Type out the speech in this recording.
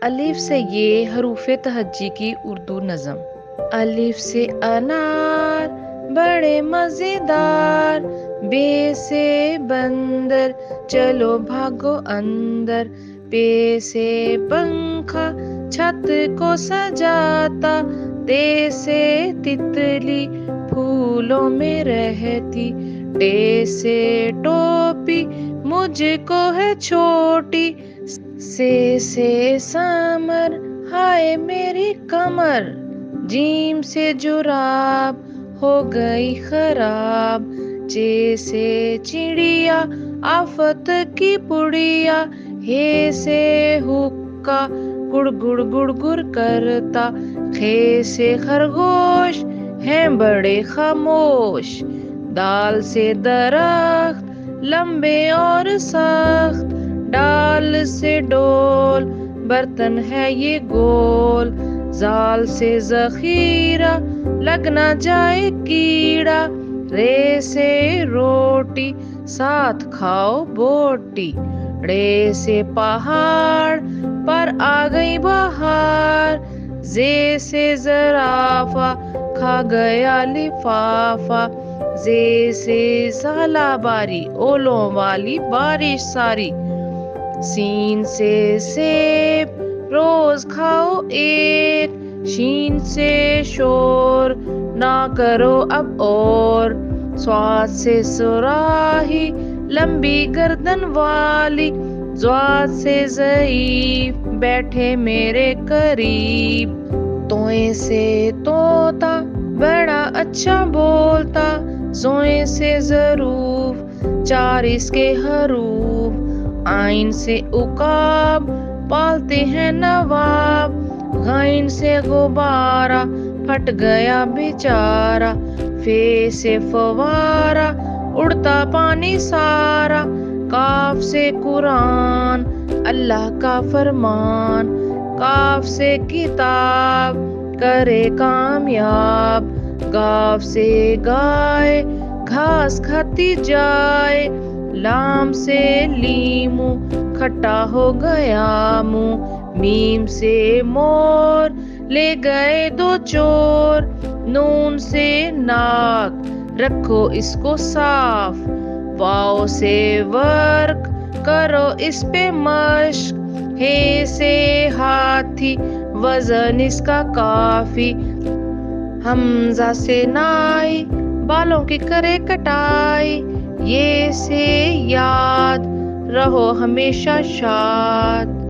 الف سے یہ حروف تہجی کی اردو نظم۔ الف سے انار بڑے مزیدار، بے سے بندر چلو بھاگو اندر، پے سے پنکھا چھت کو سجاتا، تے سے تتلی پھولوں میں رہتی، ٹے سے ٹوپی مجھ کو ہے چھوٹی، سے سمر ہائے میری کمر، جیم سے جراب ہو گئی خراب، چے سے چڑیا آفت کی پڑیا، ہے سے حقہ گڑ گڑ گڑ گڑ کرتا، خے سے خرگوش ہیں بڑے خاموش، دال سے درخت لمبے اور سخت، ڈال سے ڈول برتن ہے یہ گول، زال سے ذخیرہ لگ نہ جائے کیڑا، رے سے روٹی ساتھ کھاؤ بوٹی، ڑے سے پہاڑ پر آ گئی بہار، زے سے زرافہ کھا گیا لفافہ، زے سے ژالہ باری اولوں والی بارش ساری، سین سے سیب روز کھاؤ ایک، شین سے شور نہ کرو اب اور، صاد سے صراحی لمبی گردن والی، ضاد سے ضعیف بیٹھے میرے قریب، توئیں سے طوطا بڑا اچھا بولتا، زوئیں سے ظروف چار اس کے حروف، عین سے عقاب پالتے ہیں نواب، غین سے غبارہ پھٹ گیا بیچارہ، فے سے فوارہ اڑتا پانی سارا، کاف سے قرآن اللہ کا فرمان، کاف سے کتاب کرے کامیاب، گاف سے گائے گھاس کھاتی جائے، لام سے لیموں کھٹا ہو گیا منہ، میم سے مور لے گئے دو چور، نون سے ناک رکھو اس کو صاف، واو سے ورق کرو اس پہ مشق، ہے سے ہاتھی وزن اس کا کافی، حمزہ سے نائی بالوں کی کرے کٹائی، یہ سے یاد رہو ہمیشہ شاد۔